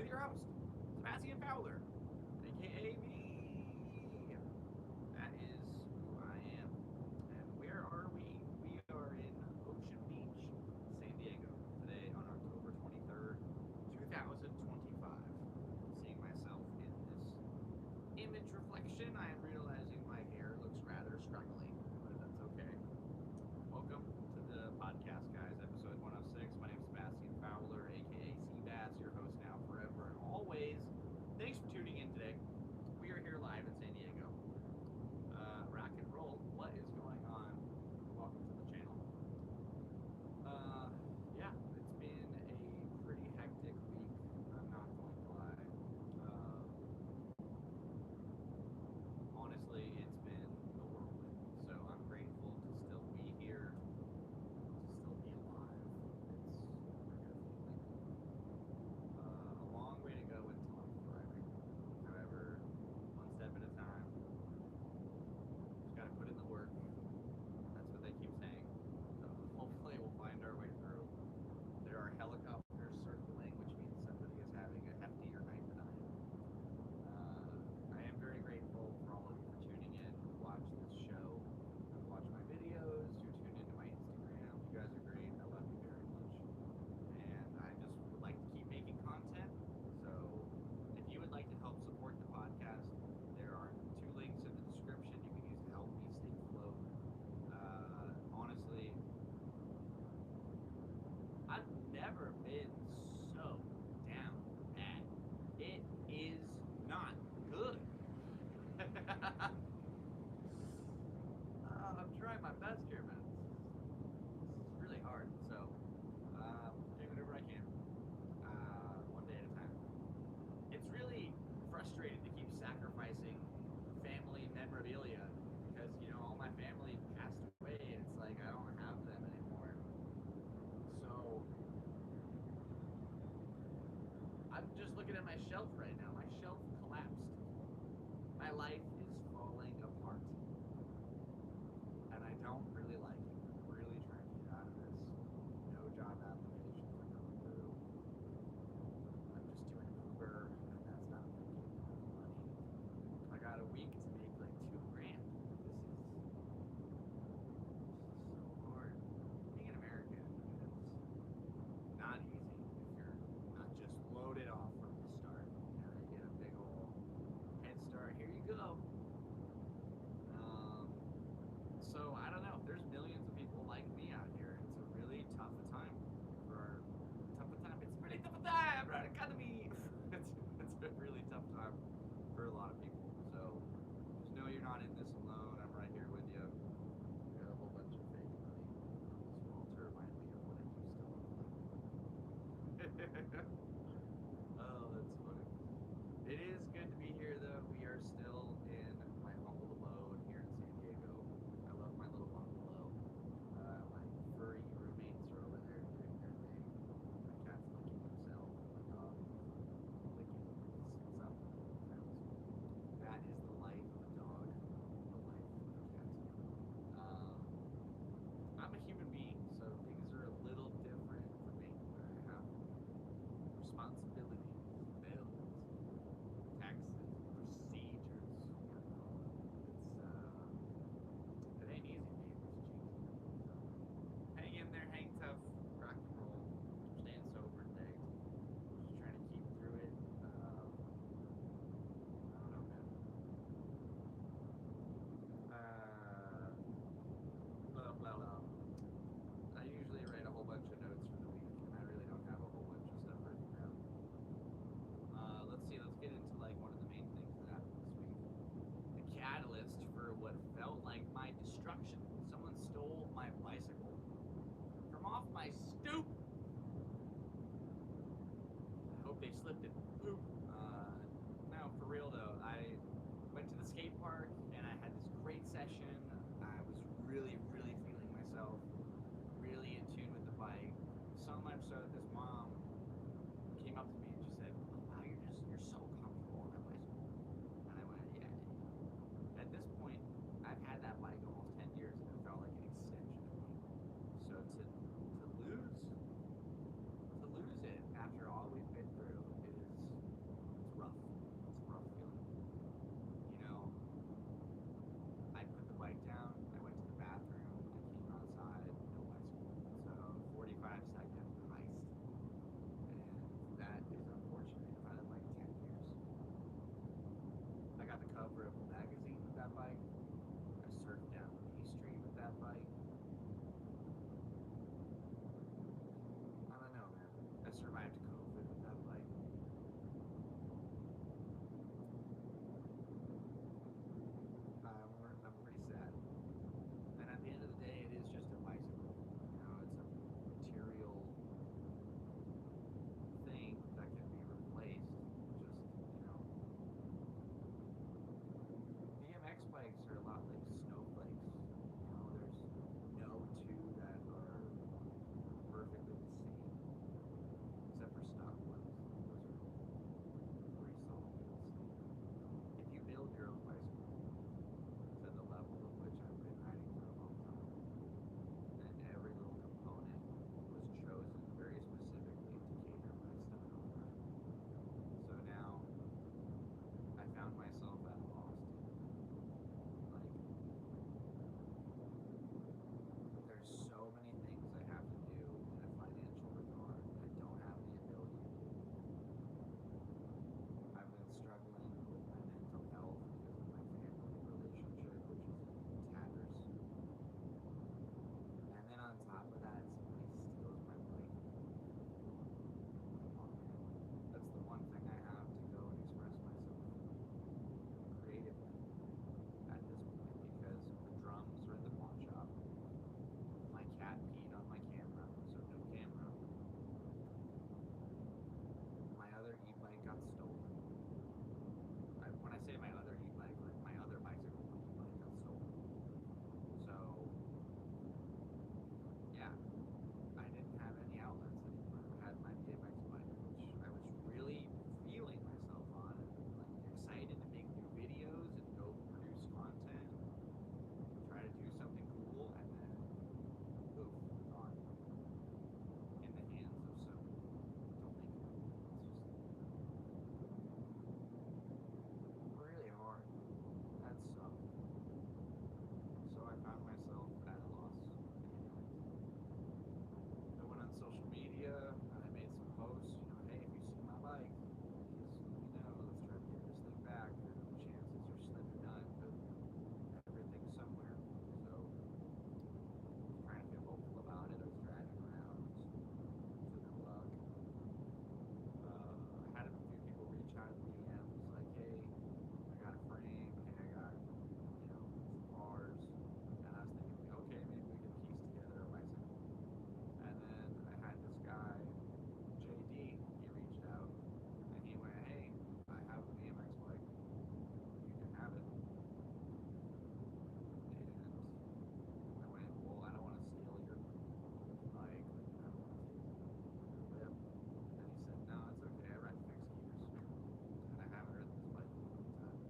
with your host, Sebastian Fowler, aka me. That is who I am. And where are we? We are in Ocean Beach, San Diego, today on October 23rd, 2025. Seeing myself in this image reflection, I am realizing my hair looks rather scraggly, but that's okay. Welcome to the podcast, guys, episode 106. My name is Sebastian Fowler, aka Seabass, your host now, forever, and always. Thanks for tuning in today. We are here live in San Diego. Rock and roll. What is going on? Welcome to the channel. Yeah, it's been a pretty hectic week. I'm not going to lie. Honestly, it's been a whirlwind. So I'm grateful to still be here, to still be alive. It's a good feeling. A long way to go until I'm thriving. However, one step at a time. Just gotta put in the work. That's what they keep saying. So hopefully we'll find our way through. There are helicopters circling, which means somebody is having a heftier night than I am. I am very grateful for all of you for tuning in, who watch this show, who watch my videos, who tune into my Instagram. You guys are great. I love you very much. And I just would like to keep making content. So if you would like to help support the podcast, there are 2 links in the description you can use to help me stay afloat. Honestly, I've never been so down bad. It is not good. I'm trying my best here, man. This is really hard. So, doing whatever I can, one day at a time. It's really frustrating to keep sacrificing family memorabilia because, all my family passed away, and it's like I don't have them anymore. So, I'm just looking at my shelf right now. My shelf collapsed. My life is falling apart. And I don't really like it. I'm really trying to get out of this. No job applications are going through. I'm just doing Uber, and that's not making enough money. I got a week to make like $2,000. This is so hard. Being an American is not easy if you're not just loaded off from the start. You get a big old head start. Here you go. Rebel magazine with that bike. I surfed down P Street with that bike. I don't know, man. I survived COVID with that bike. I'm pretty sad. And at the end of the day, it is just a bicycle. You know, it's a material thing that can be replaced. Just, you know, BMX bikes are a lot like snowflakes. You know, there's no two that are perfectly the same, except for stock ones. Those are pretty solid. If you build your own bicycle to the level of which I've been riding for a long time, then every little component was chosen very specifically to cater my style of riding. So now I found myself at a loss. Like, there's so many things I have to do in a financial regard that I don't have the ability to do. I've been struggling with my mental health because of my family relationship, which is in tatters. And then on top of that, somebody steals my bike. Oh man, that's the one thing I have to go and express myself creatively at this point, because the drums are in the pawn shop. My cat peed on my camera, so no camera. My other e-bike got stolen. When I say my other e-bike, like my other bicycle e-bike got stolen. So, yeah, I didn't have any outlets anymore. I had my BMX bike, which I was really feeling myself on, and like excited to make new videos and go produce content, try to do something cool, and then poof, gone. In the hands of some delinquent. It's just really hard. That sucked. So I found myself at a loss. I went on social media and I made some posts, you know, hey, if you see my bike, please let me know. Let's try to get this thing back. The chances are slim to none, but everything's somewhere. So I was trying to feel hopeful about it. I was driving around, took luck. I had a few people reach out in the DMs like, hey, I got a frame, hey, I got, you know, some bars. And I was thinking, okay, maybe we can piece together a bicycle. And then I had this guy, JD, he reached out and he went, hey, I have a BMX bike. You can have it. And I went, well, I don't want to steal your bike. Like, I don't want to take your whip. And he said, no, it's okay. I ride fixed gears. And I haven't ridden this bike in a long time.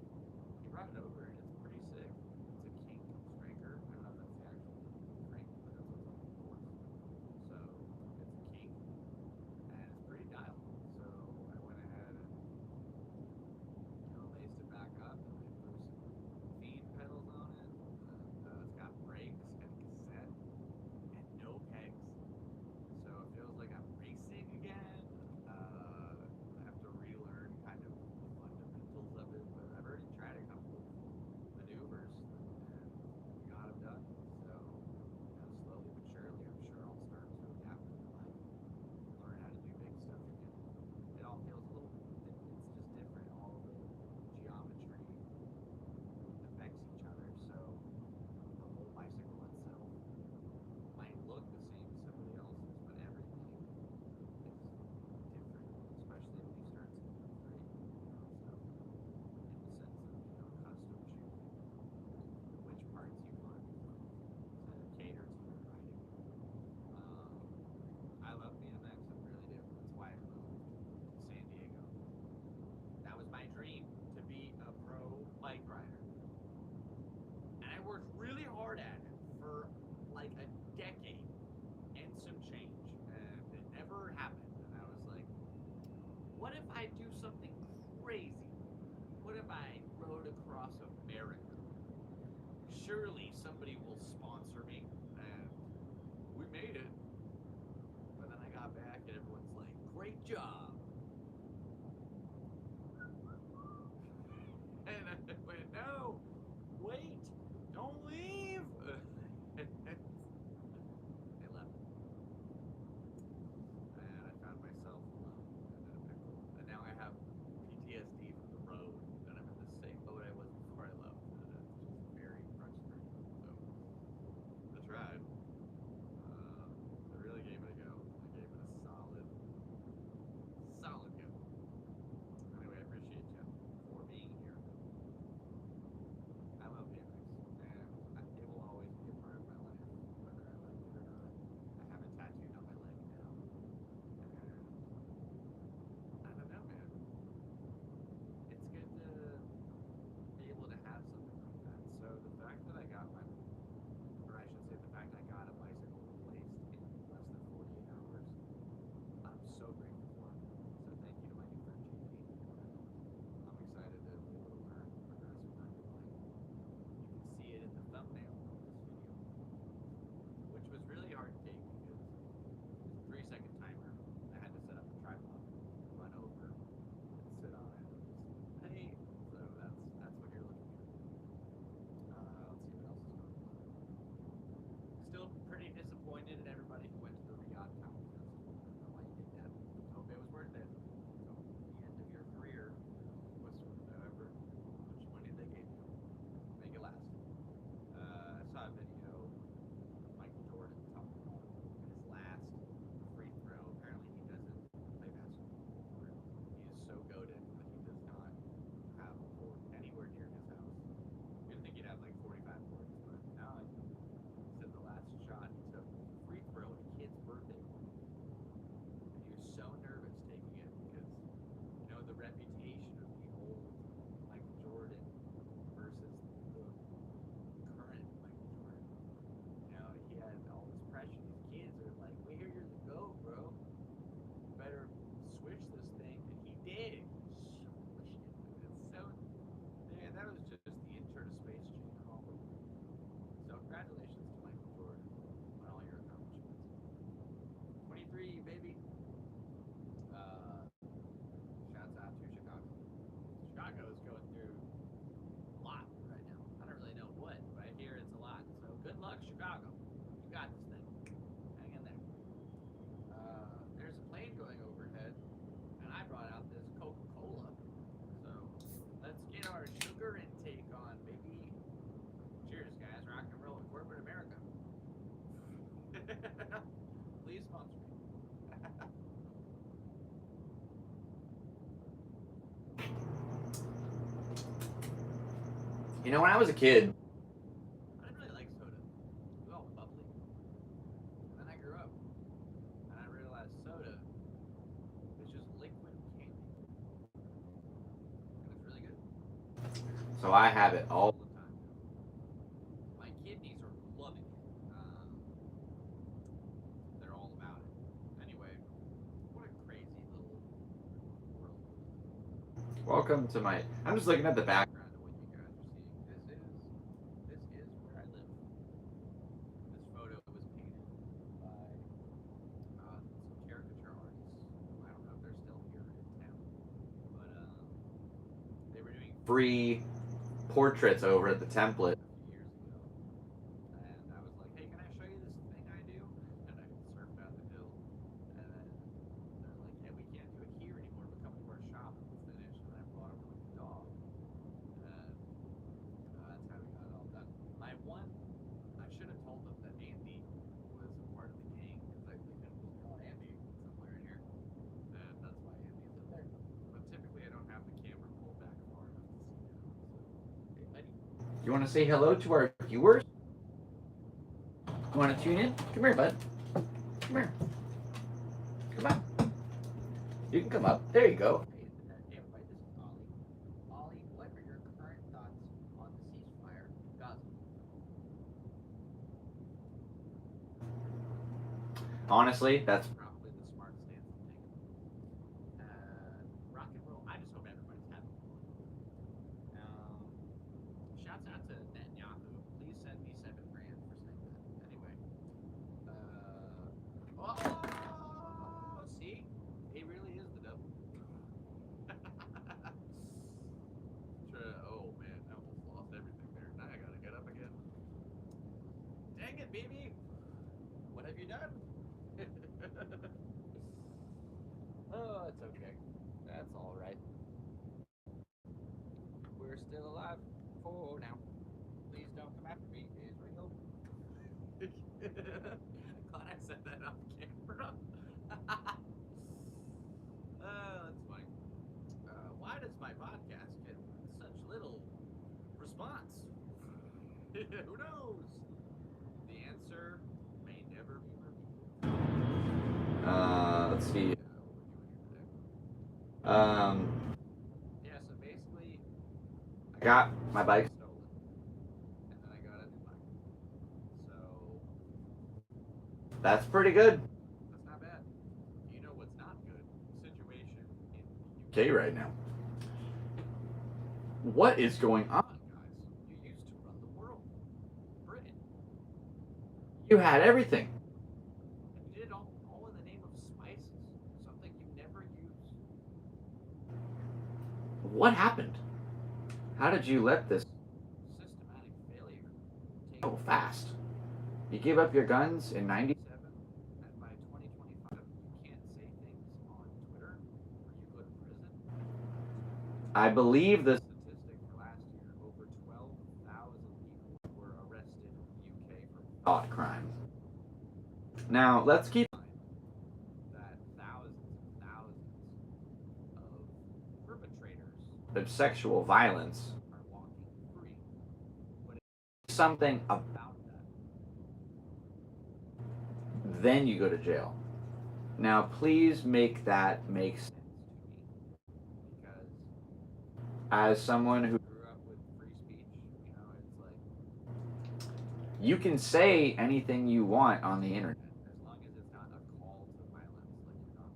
He brought it over and it's pretty sick. It's a kink striker. I don't know if that's the actual frame, but that's what it's on the boards. So it's a kink and it's pretty dialed. So I went ahead and, you know, laced it back up and I threw some feed pedals on it. It's got brakes and cassette and no pegs. So it feels like I'm racing again. I have to relearn kind of the fundamentals of it, but I've already tried a couple maneuvers and got them done. So, you know, slowly but surely, I'm sure I'll start to adapt to the bike, learn how to do big stuff again. It all feels a little, it's just different. All the geometry affects each other. So the whole bicycle itself might look the same as somebody else's, but everything is different, especially when you start to integrate your own stuff in the sense of, you know, custom choosing which parts you want to cater to your riding. I love BMX, I really do. That's why I moved to San Diego. That was my dream, to be a pro bike rider. And I worked really hard at it for like a decade and some change, and it never happened. And I was like, what if I do something crazy? What if I rode across America? Surely somebody will sponsor me. And we made it. But then I got back and everyone's like, great job. And I went, no, pointed at everybody who went to the Riyadh Comedy Festival. I don't know why you did that. Hope it was worth it. So the end of your career was however much money they gave you. Make it last. I saw a video of Michael Jordan talking about his last free throw. Apparently he doesn't play basketball anymore. He is so goated that he does not have a court anywhere near his house. You'd think he'd have like 45 points, but no, he said the last shot he took was a free throw at a kid's birthday party. And he was so nervous taking it because, you know, the reputation of the old Michael Jordan versus the current Michael Jordan. You know, he had all this pressure. These kids are like, we hear you're the GOAT, bro. You better switch this thing. And he did. Switched it. It's so, man, that was just the intro to Space Jam. So congratulations to Michael Jordan on all your accomplishments. 23, baby. Shouts out to Chicago. Chicago is going through a lot right now. I don't really know what, but I hear it's a lot. So good luck, Chicago. You got this thing. Hang in there. There's a plane going overhead, and I brought out this Coca-Cola. So let's get our sugar intake on, baby. Cheers, guys. Rock and roll in corporate America. Please sponsor me. You know, when I was a kid, I didn't really like soda. It was all bubbly. And then I grew up, and I realized soda is just liquid candy. And it's really good so I have it all. all the time. My kidneys are loving it. They're all about it. Anyway, what a crazy little world. Welcome to my. I'm just looking at the back. Background to what you guys are seeing. This is where I live. This photo was painted by some caricature artists. I don't know if they're still here in town, but they were doing Free portraits over at the template. a few years ago, and I was like, "Hey, can I show you this thing I do?" And I surfed out the hill, and then they're like, "Yeah, we can't do it here anymore, but come to our shop and we'll finish." And I brought over like a dog, and that's how we got it all done. I should have told them that Andy was a part of the gang because I think it was called Andy somewhere in here, and that's why Andy's in there. But typically, I don't have the camera pulled back far enough to see him. So, hey, buddy. You want to say hello to our viewers? You want to tune in? Come here, bud. Come here. Come on. You can come up. There you go. Hey, everybody, this is Ollie. Ollie, what are your current thoughts on the ceasefire in Gaza? Honestly, that's Probably the smart stance I'm taking. Rock and roll. I just hope everybody's having fun. Shouts out to Netanyahu. Please send me $7,000 for saying that. Anyway. Oh, see? He really is the devil. Oh man, I almost lost everything there. Now I gotta get up again. Dang it, baby! What have you done? Oh, it's okay. That's all right. We're still alive for now. Please don't come after me, Israel. Glad I said that off camera. That's funny. Why does my podcast get such little response? Who knows? The answer may never be revealed. let's see. What we're doing today. Yeah, so basically, I got my bike. stolen, and then I got a new bike. So That's pretty good. that's not bad. You know what's not good? Situation in Okay, right now. What is going on? Come on, guys. You used to run the world. Britain. You had everything. And you did all in the name of spices. Something you never use. What happened? How did you let this Systematic failure. go fast? You gave up your guns in 90 I believe the statistic for last year, over 12,000 people were arrested in the UK for thought crime. Now, let's keep in mind that thousands and thousands of perpetrators of sexual violence are walking free. When it's something about that, then you go to jail. Now, please make that make sense to me, because as someone who grew up with free speech, it's like you can say anything you want on the internet as long as it's not a call to violence, like you're not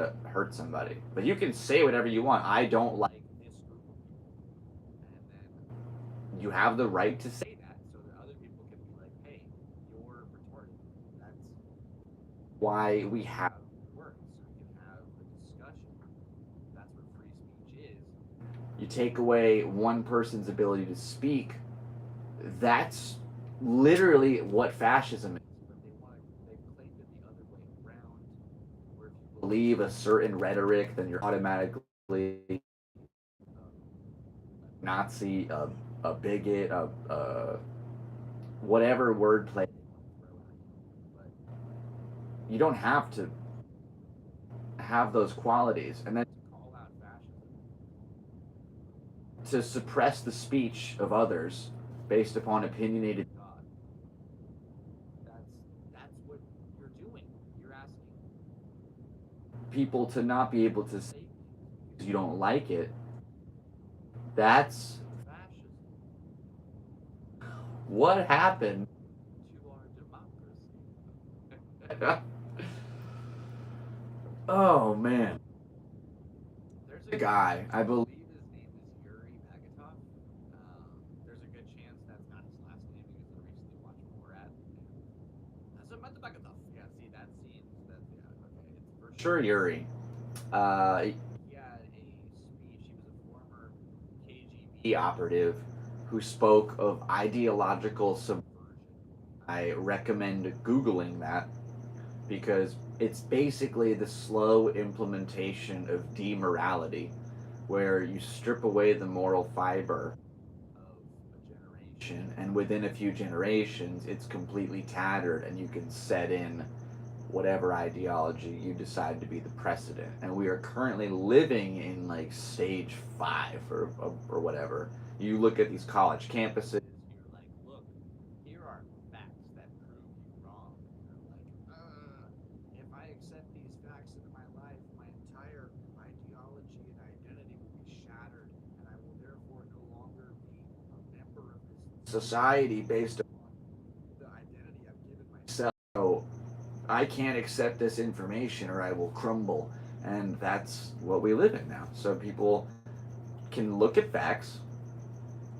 called to hurt somebody. But you can say whatever you want. I don't like this group of people, and then you have the right to say say that so that other people can be like, hey, you're retarded. That's why we have words, so we can have a discussion. That's what free speech is. you take away one person's ability to speak. That's literally what fascism is. But they've claimed it the other way around, where if you Believe a certain rhetoric, then you're automatically Nazi, a bigot, whatever wordplay. but You don't have to have those qualities, and then to call out fascism, to suppress the speech of others based upon opinionated God, that's what you're doing. You're asking people to not be able to say because you don't like it. That's fascism what happened. to our democracy. Oh man, There's the guy, I I believe. believe his name is Yuri Magatov. There's a good chance that's not his last name because I recently watched Borat. That's a Magatov. Yeah, see that scene? Okay, it's for Sure, Yuri. He had a speech. He was a former KGB The operative who spoke of ideological subversion. I recommend Googling that because it's basically the slow implementation of demorality, where you strip away the moral fiber of a generation. and within a few generations, it's completely tattered, and you can set in whatever ideology you decide to be the precedent. And we are currently living in like stage 5 or whatever. You look at these college campuses. You're like, look, here are facts that prove you wrong. You're like, if I accept these facts into my life, my entire ideology and identity will be shattered, and I will therefore no longer be a member of this Society based on the identity I've given myself. myself. So I can't accept this information or I will crumble. And that's what we live in now. So people can look at facts.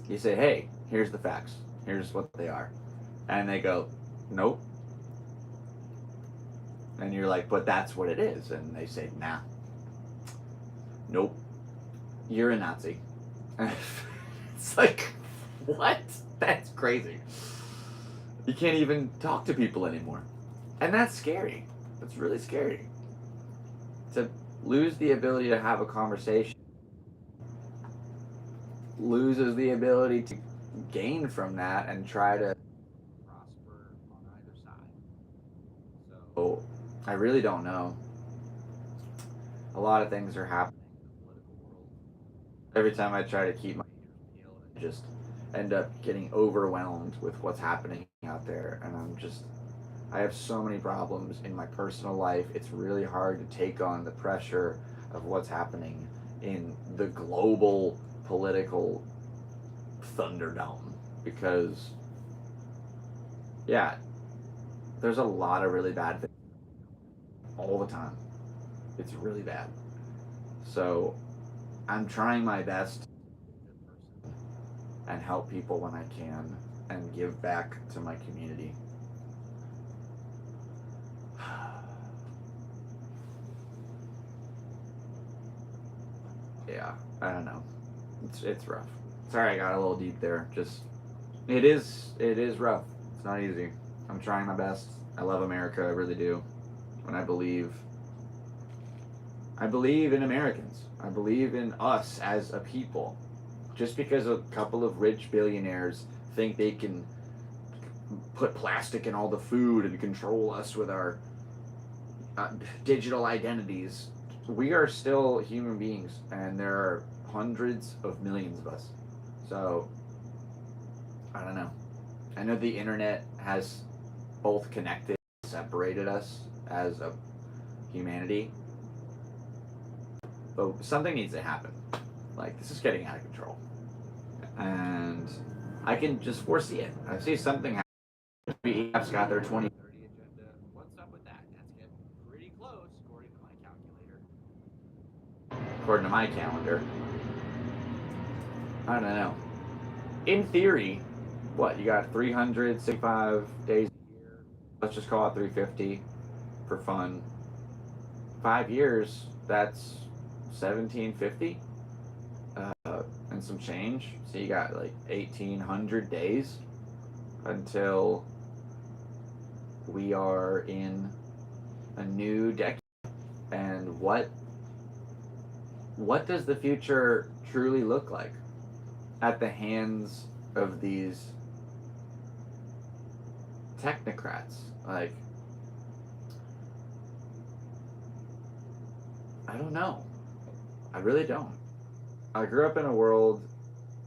You say, hey, here's the facts. Here's what they are. And they go, nope. And you're like, but that's what it is. And they say, nah. Nope. You're a Nazi. It's like, what? That's crazy. You can't even talk to people anymore. And that's scary. That's really scary. To lose the ability to have a conversation loses the ability to gain from that and try to Prosper on either side. So oh, I really don't know. A lot of things are happening in the political world, every time I try to keep my ears peeled. I just end up getting overwhelmed with what's happening out there, and I have so many problems in my personal life. It's really hard to take on the pressure of what's happening in the global political thunderdome because yeah, there's a lot of really bad things all the time. It's really bad. So I'm trying my best to be a good person and help people when I can and give back to my community. Yeah, I don't know. It's rough. Sorry I got a little deep there. Just it is rough. It's not easy. I'm trying my best. I love America, I really do. And I believe I believe in Americans. I believe in us as a people. Just because a couple of rich billionaires think they can put plastic in all the food and control us with our digital identities, we are still human beings, and there are hundreds of millions of us. So, I don't know. I know the internet has both connected and separated us as a humanity, but something needs to happen. Like, this is getting out of control. And I can just foresee it. I see something happen. Maybe EF's got their 2030 agenda. What's up with that? That's getting pretty close, according to my calculator. According to my calendar. I don't know. In theory, what, you got 365 days a year? Let's just call it 350 for fun. 5 years, that's 1750 and some change. So you got like 1800 days until we are in a new decade. And what does the future truly look like at the hands of these technocrats? Like, I don't know. I really don't. I grew up in a world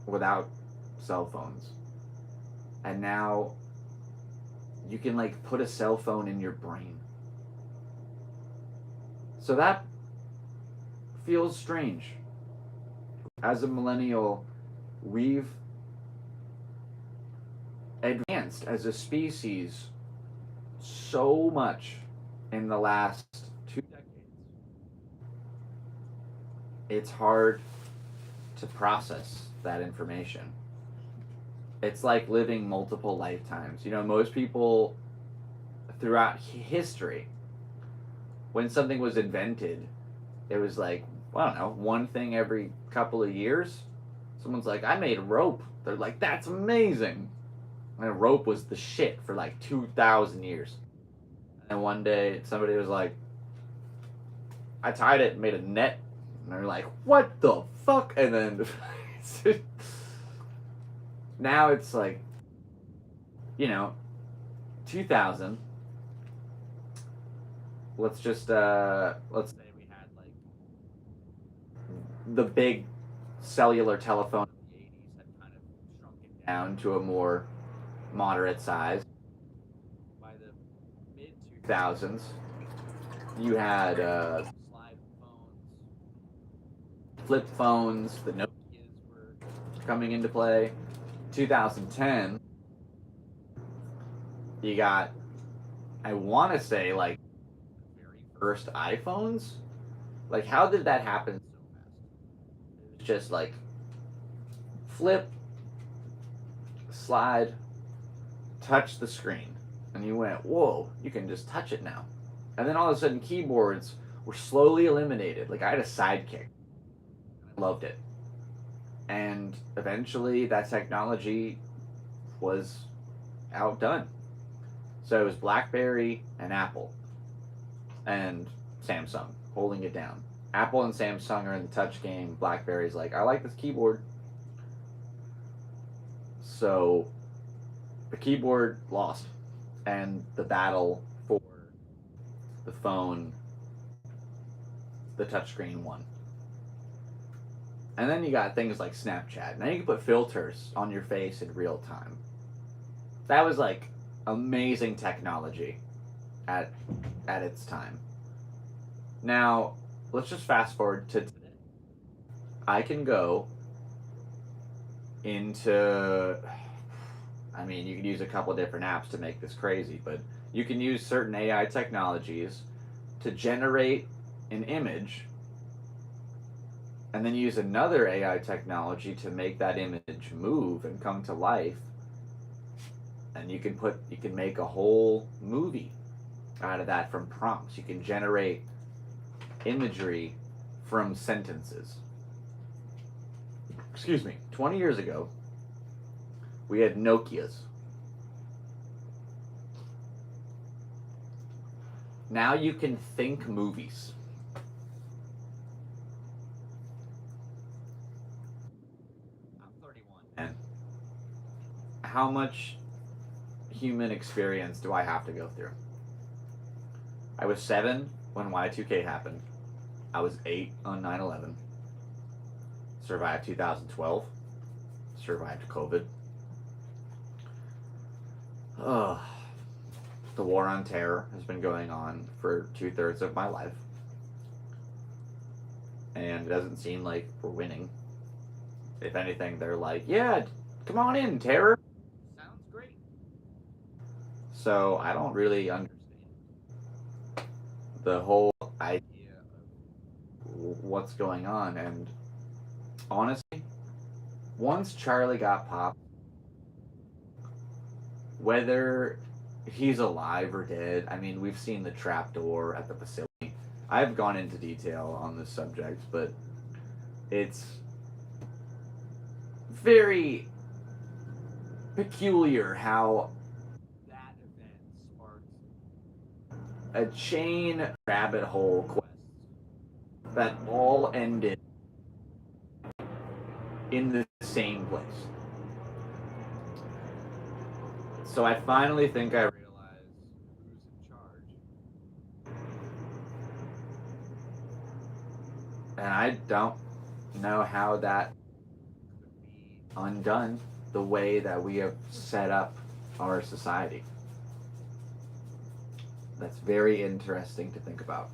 without cell phones. And now you can like put a cell phone in your brain. So that feels strange. As a millennial, we've advanced as a species so much in the last 2 decades. It's hard to process that information. It's like living multiple lifetimes. You know, most people throughout history, when something was invented, it was like, I don't know, one thing every couple of years. Someone's like, I made a rope. They're like, that's amazing. And a rope was the shit for like 2,000 years. And one day somebody was like, I tied it and made a net. And they're like, what the fuck? And then now it's like, you know, 2000. Let's say we had like the big cellular telephone of the 80s had kind of shrunk it down to a more moderate size. By the mid 2000s, you had slide phones, flip phones, the Nokias were coming into play. 2010, you got, I want to say, like, the very first iPhones. Like, how did that happen so fast? It was just like flip, slide, touch the screen. And you went, whoa, you can just touch it now. And then all of a sudden, keyboards were slowly eliminated. Like, I had a Sidekick. I loved it. And eventually, that technology was outdone. So it was BlackBerry and Apple and Samsung holding it down. Apple and Samsung are in the touch game. BlackBerry's like, I like this keyboard. So the keyboard lost, and the battle for the phone, the touchscreen won. And then you got things like Snapchat. Now you can put filters on your face in real time. That was like amazing technology at its time. Now, let's just fast forward to today. I can go into, I mean, you can use a couple of different apps to make this crazy, but you can use certain AI technologies to generate an image, and then use another AI technology to make that image move and come to life. And you can make a whole movie out of that from prompts. You can generate imagery from sentences. Excuse me. 20 years ago, we had Nokias. Now you can think movies. 31. And how much human experience do I have to go through? I was 7 when Y2K happened. I was 8 on 9/11. Survived 2012. Survived COVID. Ugh. The war on terror has been going on for 2/3 of my life. And it doesn't seem like we're winning. If anything, they're like, yeah, come on in, terror. Sounds great. So I don't really understand the whole idea of what's going on. And honestly, once Charlie got popped, whether he's alive or dead, I mean, we've seen the trapdoor at the facility. I've gone into detail on this subject, but it's very peculiar how that event sparked a chain rabbit hole quests that all ended in the same place. So I finally think I realize who's in charge. And I don't know how that could be undone the way that we have set up our society. That's very interesting to think about.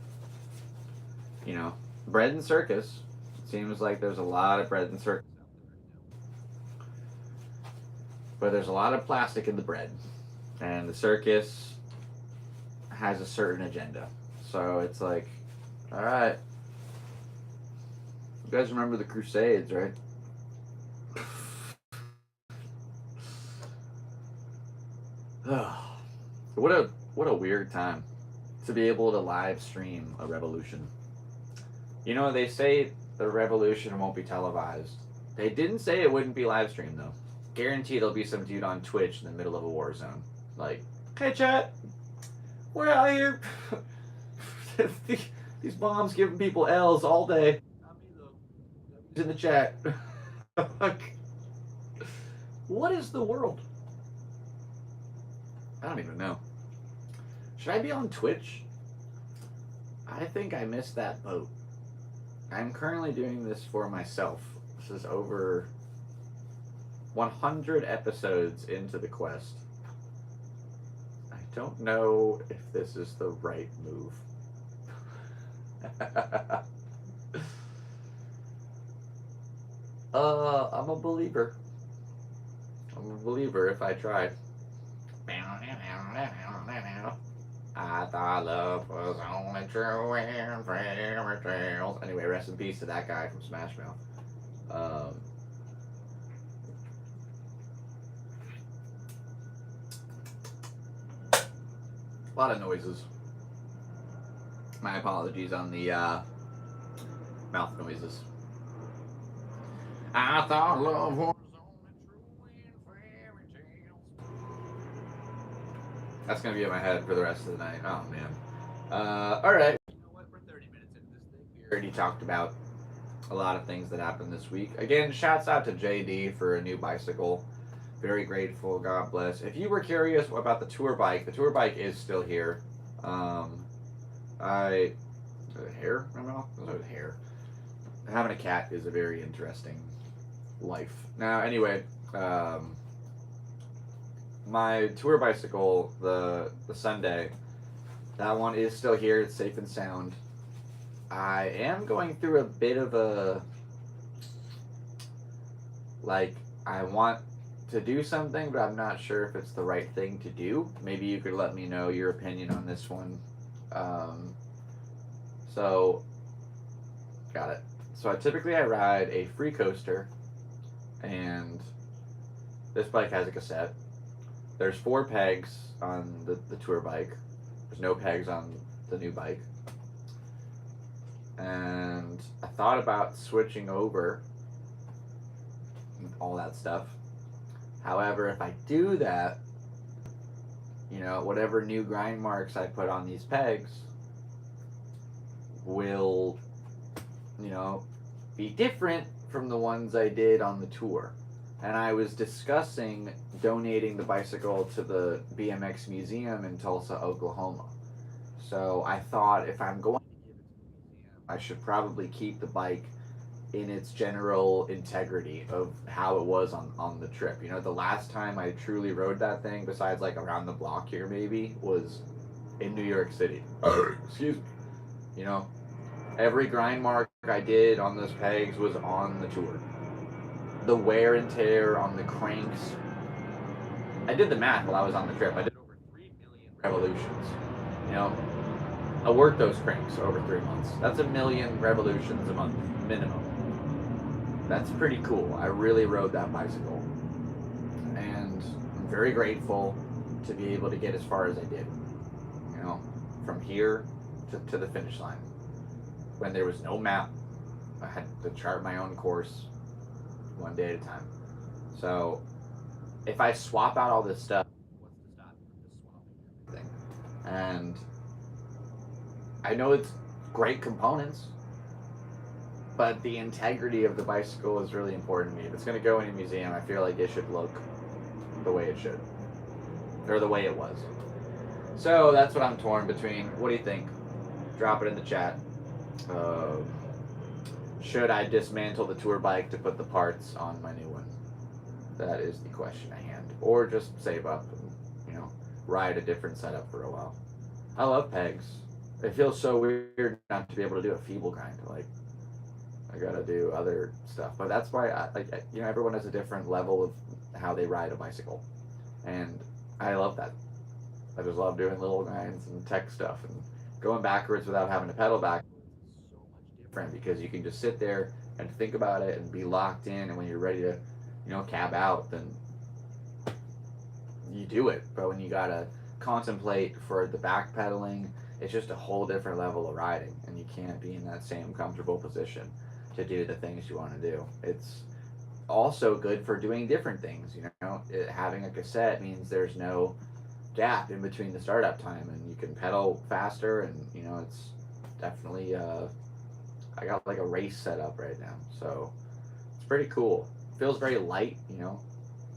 You know, bread and circus. It seems like there's a lot of bread and circus out there right now. But there's a lot of plastic in the bread. And the circus has a certain agenda. So it's like, all right. You guys remember the Crusades, right? What a weird time to be able to live stream a revolution. You know, they say the revolution won't be televised. They didn't say it wouldn't be live streamed though. Guarantee there'll be some dude on Twitch in the middle of a war zone. Like, hey chat, we're out here. These bombs giving people L's all day. Not me though. W's in the chat. What is the world? I don't even know. Should I be on Twitch? I think I missed that boat. I'm currently doing this for myself. This is over 100 episodes into the quest. I don't know if this is the right move. I'm a believer. I'm a believer if I try. I thought love was only true in fairy tales. Anyway, rest in peace to that guy from Smash Mouth. A lot of noises. My apologies on the mouth noises. I thought love was only true in fairy tales. That's gonna be in my head for the rest of the night. Oh man. Alright. You know what? We're 30 minutes into this thing. We already talked about a lot of things that happened this week. Again, shouts out to JD for a new bicycle. Very grateful. God bless. If you were curious about the tour bike is still here. Hair? I don't know. It was hair. Having a cat is a very interesting life. Now, anyway, my tour bicycle, the Sunday, that one is still here. It's safe and sound. I am going through a bit of a, like, I want to do something, but I'm not sure if it's the right thing to do. Maybe you could let me know your opinion on this one. So, got it. So I ride a free coaster, and this bike has a cassette. There's 4 pegs on the tour bike. There's no pegs on the new bike. And I thought about switching over all that stuff. However, if I do that, you know, whatever new grind marks I put on these pegs will, you know, be different from the ones I did on the tour. and I was discussing donating the bicycle to the BMX museum in Tulsa, Oklahoma. So I thought if I'm going to give it to the museum, I should probably keep the bike in its general integrity of how it was on the trip. You know, the last time I truly rode that thing, besides like around the block here maybe, was in New York City. Excuse me. You know, every grind mark I did on those pegs was on the tour. The wear and tear on the cranks. I did the math while I was on the trip. I did over 3 million revolutions. You know, I worked those cranks over 3 months. That's 1 million revolutions a month, minimum. That's pretty cool. I really rode that bicycle. And I'm very grateful to be able to get as far as I did. You know, from here to the finish line. When there was no map, I had to chart my own course one day at a time. So if I swap out all this stuff, what's to stop me from just swapping everything? And I know it's great components, but the integrity of the bicycle is really important to me. If it's going to go in a museum, I feel like it should look the way it should, or the way it was. So that's what I'm torn between. What do you think? Drop it in the chat. Should I dismantle the tour bike to put the parts on my new one? That is the question at hand. Or just save up and, you know, ride a different setup for a while. I love pegs. It feels so weird not to be able to do a feeble grind. Like, I gotta do other stuff. But that's why, you know, everyone has a different level of how they ride a bicycle. And I love that. I just love doing little grinds and tech stuff. And going backwards without having to pedal backwards is so much different because you can just sit there and think about it and be locked in. And when you're ready to, you know, cab out, then you do it. But when you gotta contemplate for the back pedaling, it's just a whole different level of riding, and you can't be in that same comfortable position to do the things you want to do. It's also good for doing different things. You know, having a cassette means there's no gap in between the startup time, and you can pedal faster. And you know, it's definitely I got like a race set up right now, so it's pretty cool. Feels very light. You know,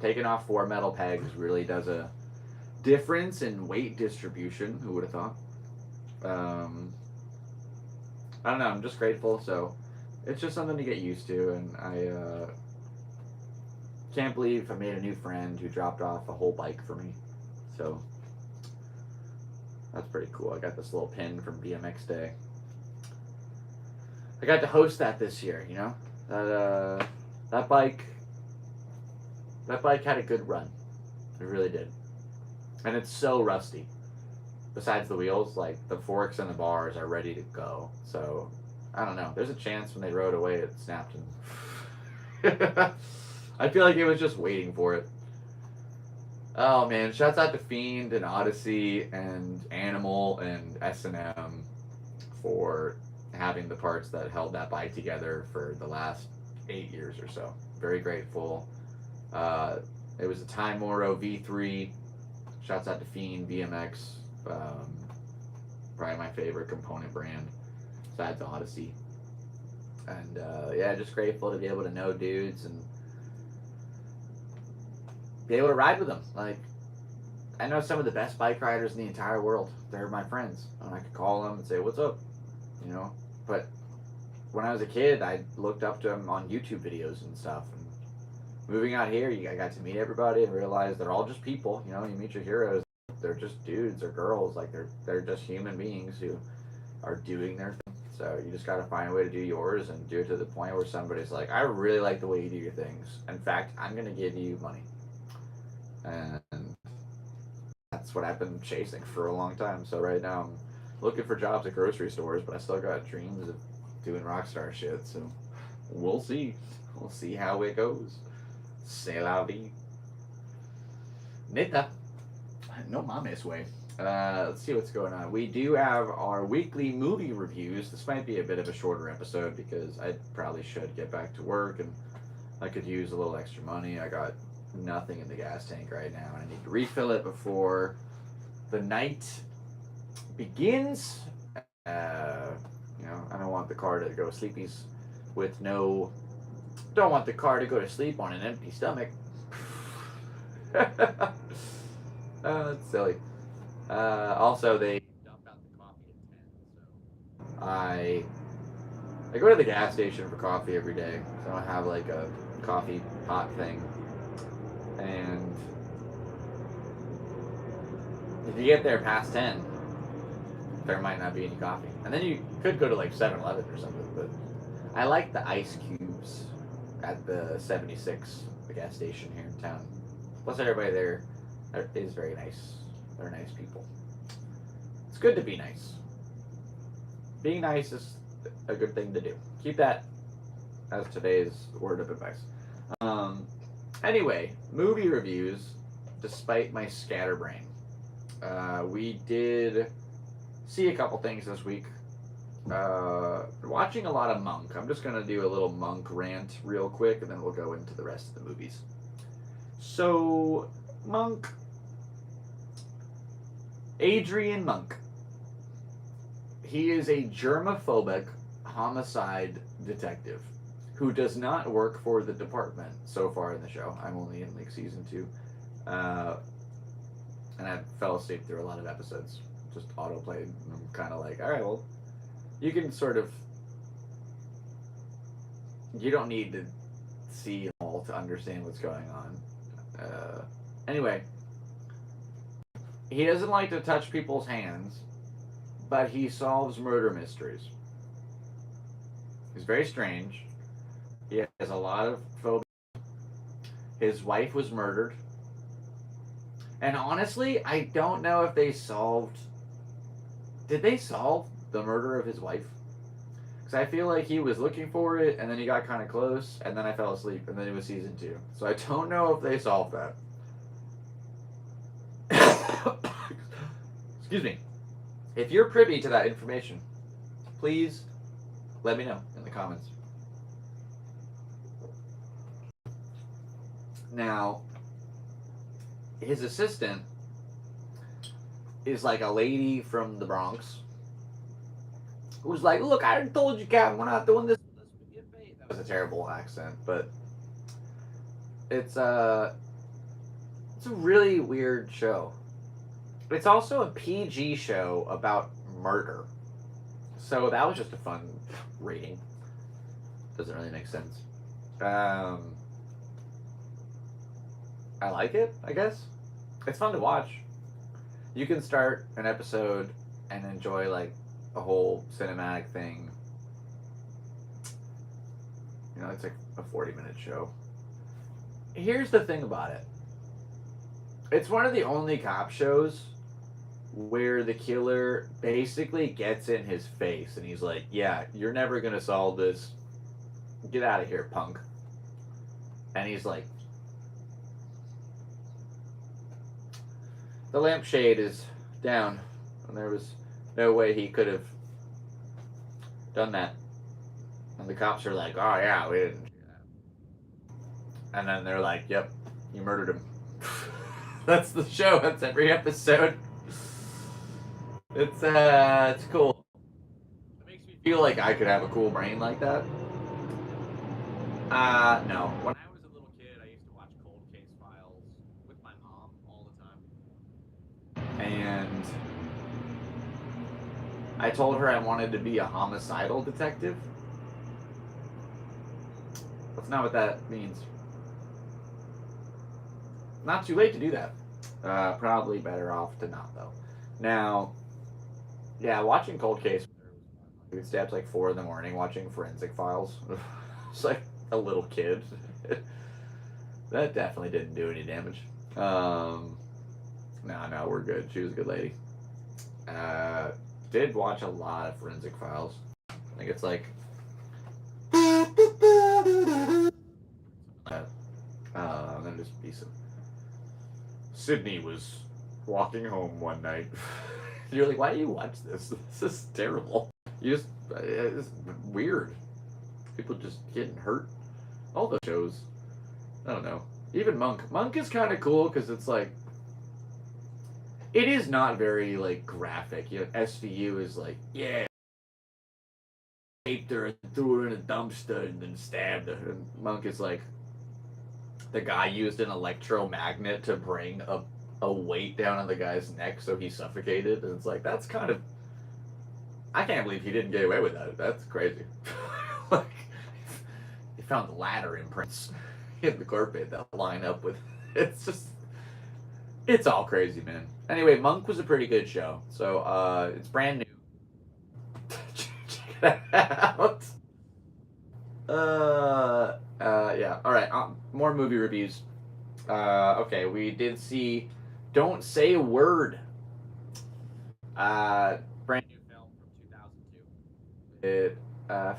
taking off 4 metal pegs really does a difference in weight distribution. Who would have thought? I don't know. I'm just grateful. So it's just something to get used to, and I can't believe I made a new friend who dropped off a whole bike for me. So that's pretty cool. I got this little pin from BMX Day. I got to host that this year. You know, that bike had a good run. It really did, and it's so rusty. Besides the wheels, like the forks and the bars are ready to go. So I don't know. There's a chance when they rode away it snapped, and I feel like it was just waiting for it. Oh man, shouts out to Fiend and Odyssey and Animal and S&M for having the parts that held that bike together for the last 8 years or so. Very grateful. It was a Time Moro V3. Shouts out to Fiend BMX. Probably my favorite component brand besides Odyssey. And yeah, just grateful to be able to know dudes and be able to ride with them. Like, I know some of the best bike riders in the entire world. They're my friends, and I could call them and say, "What's up?" You know. But when I was a kid, I looked up to them on YouTube videos and stuff. And moving out here, I got to meet everybody and realize they're all just people. You know, you meet your heroes. They're just dudes or girls. Like they're just human beings who are doing their thing. So you just got to find a way to do yours and do it to the point where somebody's like, "I really like the way you do your things. In fact, I'm going to give you money." And that's what I've been chasing for a long time. So right now I'm looking for jobs at grocery stores, but I still got dreams of doing rockstar shit. So we'll see. We'll see how it goes. C'est la vie. Neta. No mames way. Let's see what's going on. We do have our weekly movie reviews. This might be a bit of a shorter episode because I probably should get back to work and I could use a little extra money. I got nothing in the gas tank right now and I need to refill it before the night begins. You know, I don't want the car to go sleepies with no Don't want the car to go to sleep on an empty stomach. That's silly. Also, they dump out the coffee at 10, so I go to the gas station for coffee every day. So I don't have like a coffee pot thing. And if you get there past 10, there might not be any coffee. And then you could go to like 7-Eleven or something. But I like the ice cubes at the 76, the gas station here in town. Plus, everybody there is very nice. They're nice people. It's good to be nice. Being nice is a good thing to do. Keep that as today's word of advice. Anyway, movie reviews, despite my scatterbrain. We did see a couple things this week. Watching a lot of Monk. I'm just going to do a little Monk rant real quick, and then we'll go into the rest of the movies. So, Monk. Adrian Monk. He is a germophobic homicide detective who does not work for the department so far in the show. I'm only in like season 2. And I fell asleep through a lot of episodes. Just autoplayed. I'm kind of like, alright, well, you can sort of... You don't need to see all to understand what's going on. Anyway, he doesn't like to touch people's hands, but he solves murder mysteries. He's very strange. He has a lot of phobia. His wife was murdered. And honestly, I don't know if they solved... Did they solve the murder of his wife? Because I feel like he was looking for it, and then he got kind of close, and then I fell asleep, and then it was season 2. So I don't know if they solved that. Excuse me. If you're privy to that information, please let me know in the comments. Now, his assistant is like a lady from the Bronx who's like, look, I already told you, Captain, we're not doing this unless we get paid. That was a terrible accent, but it's a really weird show. It's also a PG show about murder. So that was just a fun rating. Doesn't really make sense. I like it, I guess. It's fun to watch. You can start an episode and enjoy like a whole cinematic thing. You know, it's like a 40-minute show. Here's the thing about it. It's one of the only cop shows where the killer basically gets in his face and he's like, yeah, you're never gonna solve this. Get out of here, punk. And he's like, the lampshade is down, and there was no way he could have done that. And the cops are like, oh yeah, we didn't do that. And then they're like, yep, you murdered him. That's the show. That's every episode. It's cool. It makes me feel like I could have a cool brain like that. No. When I was a little kid, I used to watch Cold Case Files with my mom all the time. And I told her I wanted to be a homicidal detective. That's not what that means. Not too late to do that. Probably better off to not, though. Now, yeah, watching Cold Case, we would stay up to like 4 in the morning watching Forensic Files. It's like a little kid. That definitely didn't do any damage. No, we're good. She was a good lady. Did watch a lot of Forensic Files. I think it's like... then just be some... Sydney was walking home one night. You're like, why do you watch this? This is terrible. It's weird. People just getting hurt. All the shows. I don't know. Even Monk. Monk is kind of cool because it's like... It is not very, like, graphic. You know, SVU is like, yeah, raped her and threw her in a dumpster and then stabbed her. And Monk is like, the guy used an electromagnet to bring a weight down on the guy's neck so he suffocated. And it's like, that's kind of, I can't believe he didn't get away with that. That's crazy. Like, they found ladder imprints in the carpet that line up with, it's just, it's all crazy, man. Anyway, Monk was a pretty good show. So, it's brand new. Check it out. Yeah. All right. More movie reviews. Okay, we did see Don't Say a Word. Brand new film from 2002. It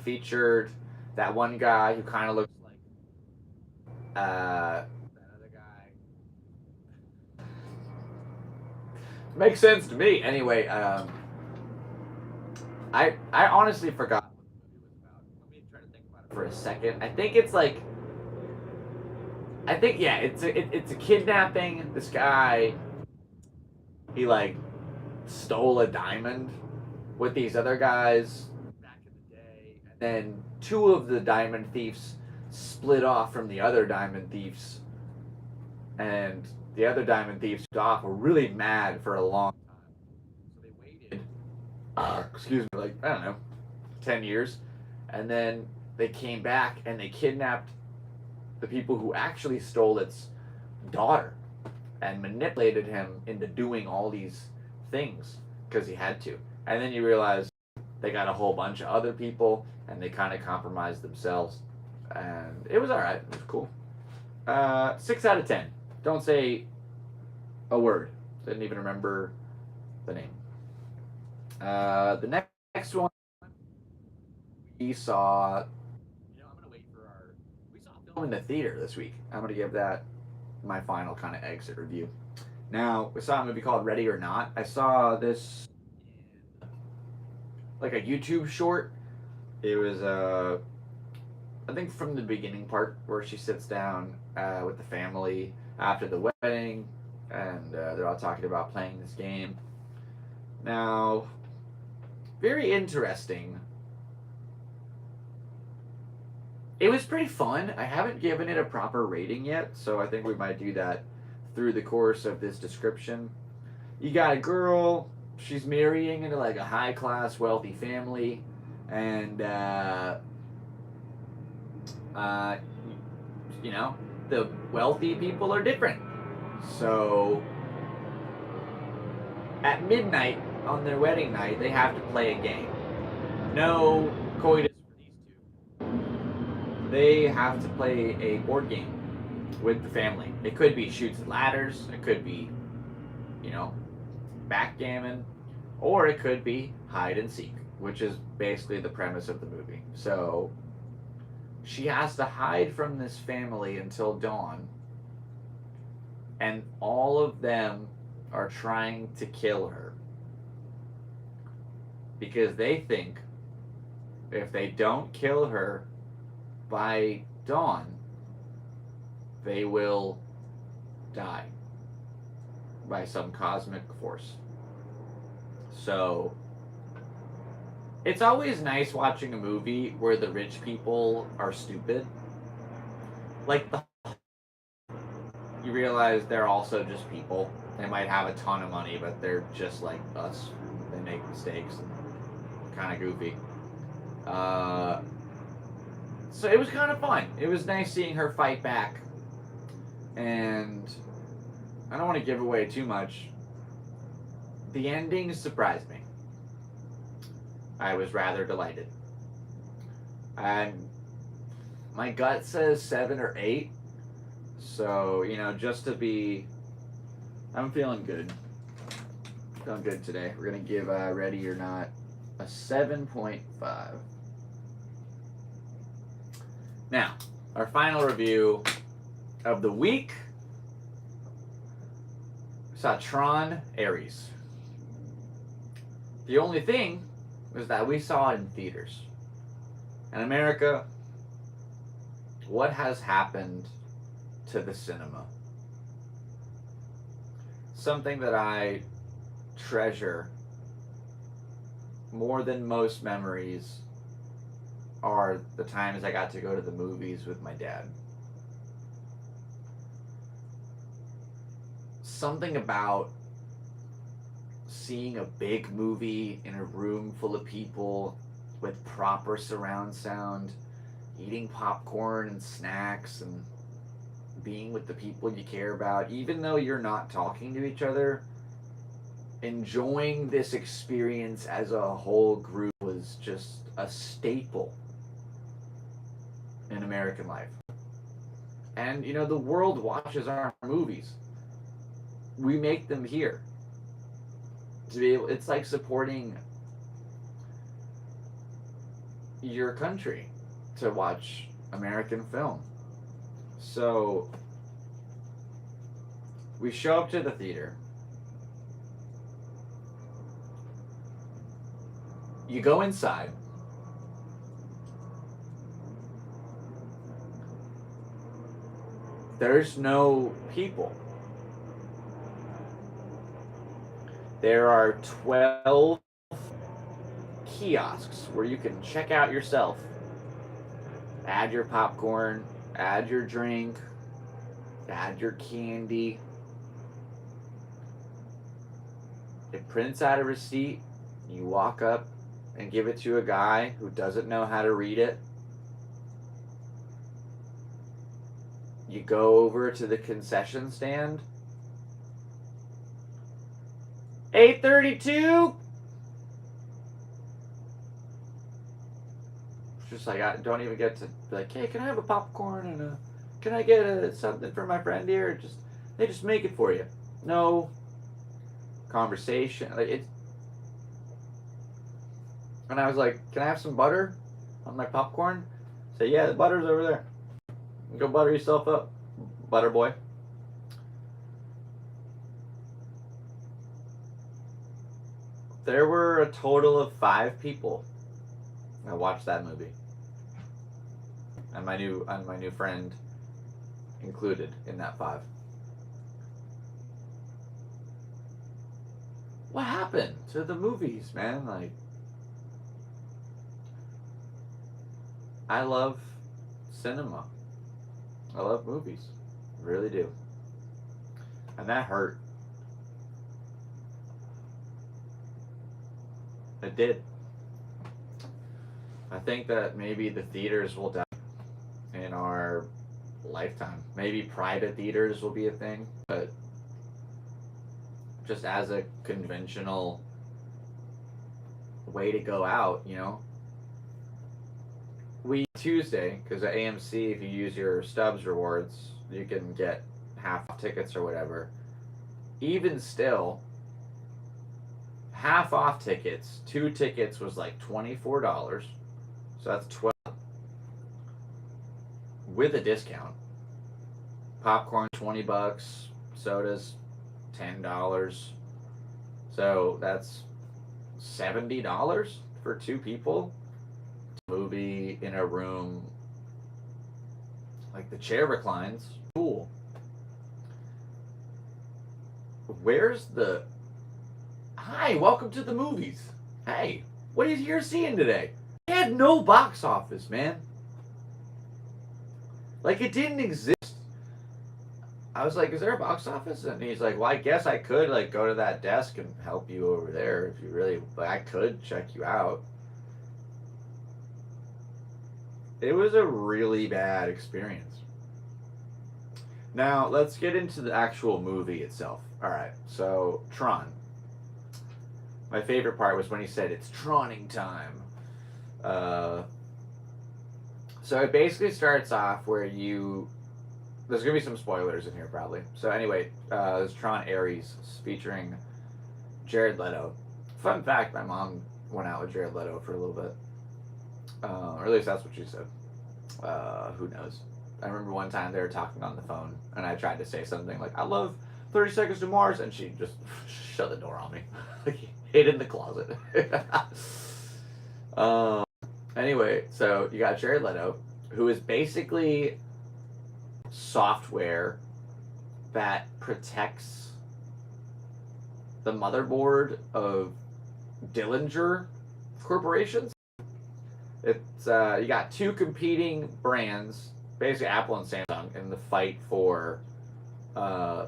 featured that one guy who kind of looks like that other guy. Makes sense to me. Anyway, I honestly forgot what the movie was about. Let me try to think about it for a second. Yeah, it's a kidnapping. This guy, he like stole a diamond with these other guys back in the day, and then two of the diamond thieves split off from the other diamond thieves, and the other diamond thieves were really mad for a long time, so they waited. Excuse me, like I don't know, 10 years, and then they came back and they kidnapped the people who actually stole its daughter and manipulated him into doing all these things because he had to. And then you realize they got a whole bunch of other people and they kind of compromised themselves. And it was alright. It was cool. 6 out of 10. Don't say a word. Didn't even remember the name. The next one we saw. I'm gonna wait for we saw a film in the theater this week. I'm gonna give that my final kind of exit review. Now, we saw a movie called Ready or Not. I saw this in like a YouTube short. It was I think from the beginning part where she sits down with the family after the wedding, and they're all talking about playing this game. Now, very interesting. It was pretty fun. I haven't given it a proper rating yet, so I think we might do that through the course of this description. You got a girl, she's marrying into like a high-class, wealthy family, and, you know, the wealthy people are different. So, at midnight on their wedding night, they have to play a game. No coitus for these two. They have to play a board game with the family. It could be Chutes and Ladders, it could be, you know, backgammon, or it could be hide and seek, which is basically the premise of the movie. So, she has to hide from this family until dawn, and all of them are trying to kill her because they think if they don't kill her by dawn, they will die by some cosmic force. So, it's always nice watching a movie where the rich people are stupid. Like, you realize they're also just people. They might have a ton of money, but they're just like us. They make mistakes. Kind of goofy. So it was kind of fun. It was nice seeing her fight back. And I don't want to give away too much. The ending surprised me. I was rather delighted. And my gut says 7 or 8. So, you know, just to be... I'm feeling good. Feeling good today. We're going to give Ready or Not a 7.5. Now, our final review of the week. We saw Tron Ares. The only thing was that we saw it in theaters. In America, what has happened to the cinema? Something that I treasure more than most memories are the times I got to go to the movies with my dad. Something about seeing a big movie in a room full of people with proper surround sound, eating popcorn and snacks, and being with the people you care about, even though you're not talking to each other, enjoying this experience as a whole group was just a staple in American life. And you know, the world watches our movies. We make them here. To be able, it's like supporting your country to watch American film. So we show up to the theater. You go inside. There's no people. There are 12 kiosks where you can check out yourself. Add your popcorn, add your drink, add your candy. It prints out a receipt. You walk up and give it to a guy who doesn't know how to read it. You go over to the concession stand. 832. Just like, I don't even get to be like, hey, can I have a popcorn and can I get something for my friend here? They just make it for you. No conversation. Like it. And I was like, can I have some butter on my popcorn? Say, yeah, the butter's over there. Go butter yourself up, butter boy. There were a total of 5 people that watched that movie, and my new friend included in that 5. What happened to the movies, man? Like, I love cinema. I love movies. I really do. And that hurt. It did. I think that maybe the theaters will die in our lifetime. Maybe private theaters will be a thing, but just as a conventional way to go out, you know. Tuesday, because at AMC, if you use your Stubbs rewards, you can get half off tickets or whatever. Even still, half off tickets, 2 tickets was like $24. So that's 12 with a discount. Popcorn $20, sodas $10. So that's $70 for 2 people. Movie in a room, like the chair reclines. Cool. Where's the... Hi, welcome to the movies. Hey, what are you here seeing today? It had no box office, man. Like, it didn't exist. I was like, is there a box office? And he's like, well, I guess I could, like, go to that desk and help you over there if you really... Like, I could check you out. It was a really bad experience. Now, let's get into the actual movie itself. Alright, so, Tron. My favorite part was when he said, it's Troning time. So it basically starts off where you... There's going to be some spoilers in here, probably. So anyway, it's Tron Ares, featuring Jared Leto. Fun fact, my mom went out with Jared Leto for a little bit. Or at least that's what she said. Who knows? I remember one time they were talking on the phone, and I tried to say something like, I love 30 Seconds to Mars, and she just shut the door on me. Hid in the closet. Anyway, so you got Jared Leto, who is basically software that protects the motherboard of Dillinger corporations. It's you got two competing brands, basically Apple and Samsung, in the fight for uh,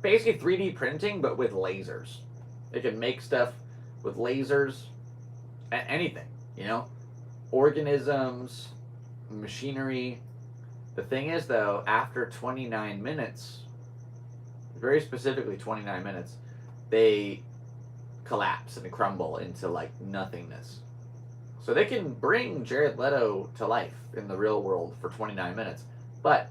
basically 3D printing, but with lasers. It can make stuff with lasers, anything, you know, organisms, machinery. The thing is, though, after 29 minutes, very specifically 29 minutes, they collapse and crumble into like nothingness. So they can bring Jared Leto to life in the real world for 29 minutes, but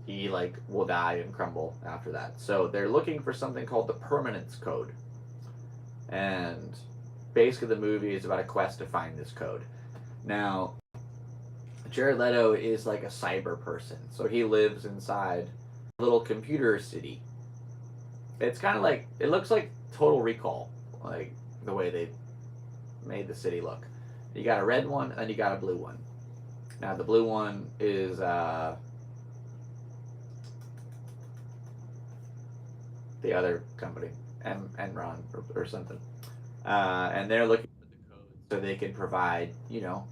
he like will die and crumble after that. So they're looking for something called the permanence code. And basically the movie is about a quest to find this code. Now, Jared Leto is like a cyber person. So he lives inside a little computer city. It's kind of like, it looks like Total Recall, like the way they made the city look. You got a red one and you got a blue one. Now the blue one is the other company, Enron or something, and they're looking for the code so they can provide, you know,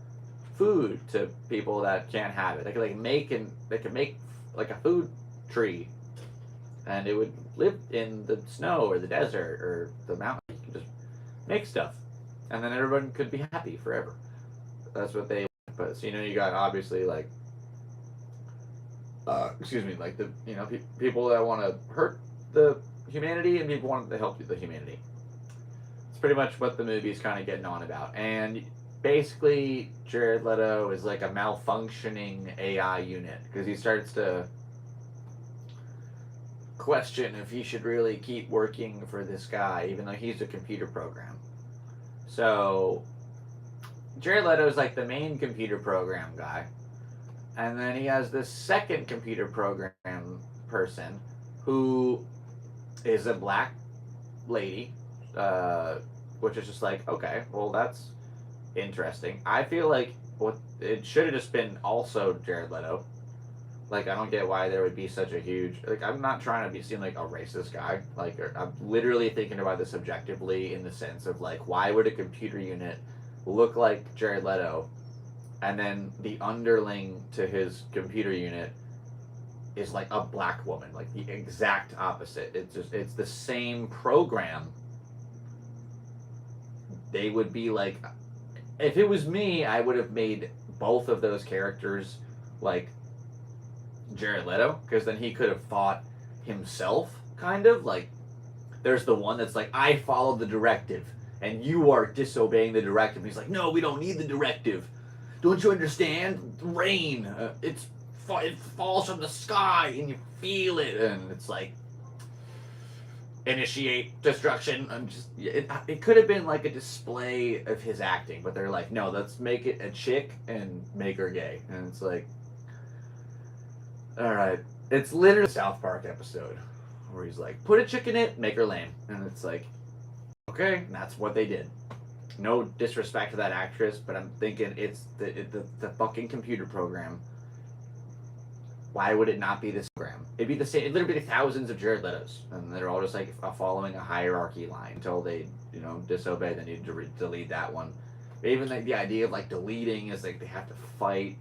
food to people that can't have it. They can make like a food tree, and it would live in the snow or the desert or the mountain. You can just make stuff, and then everyone could be happy forever. That's what they. But so, you know, you got obviously like, like the, you know, people that want to hurt the humanity and people want to help the humanity. It's pretty much what the movie is kind of getting on about. And basically, Jared Leto is like a malfunctioning AI unit because he starts to question if he should really keep working for this guy, even though he's a computer program. So Jared Leto is like the main computer program guy, and then he has this second computer program person who is a black lady, which is just like, okay, well, that's interesting. I feel like what it should have just been also Jared Leto. Like, I don't get why there would be such a huge, like, I'm not trying to seem like a racist guy. Like, I'm literally thinking about this objectively in the sense of, like, why would a computer unit look like Jared Leto, and then the underling to his computer unit is like a black woman, like the exact opposite. It's the same program. They would be like, if it was me, I would have made both of those characters like Jared Leto, because then he could have fought himself, kind of. Like, there's the one that's like, I followed the directive, and you are disobeying the directive. And he's like, no, we don't need the directive. Don't you understand? Rain. It falls from the sky, and you feel it. And it's like, initiate destruction. It could have been like a display of his acting, but they're like, no, let's make it a chick and make her gay. And it's like, all right. It's literally a South Park episode where he's like, put a chick in it, make her lame. And it's like, okay, and that's what they did. No disrespect to that actress, but I'm thinking it's the fucking computer program. Why would it not be this program? It'd be the same. It'd literally be thousands of Jared Letos, and they're all just like following a hierarchy line until they, you know, disobey. They need to delete that one. Even like the idea of like deleting is like they have to fight.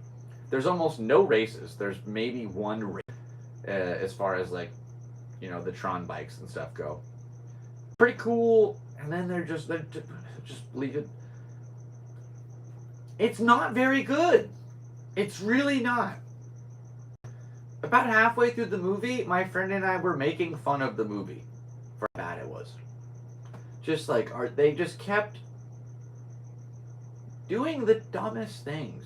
There's almost no races. There's maybe one race as far as like, you know, the Tron bikes and stuff go. Pretty cool. And then they're just leave it. It's not very good. It's really not. About halfway through the movie, my friend and I were making fun of the movie for how bad it was. Just like, they just kept doing the dumbest things.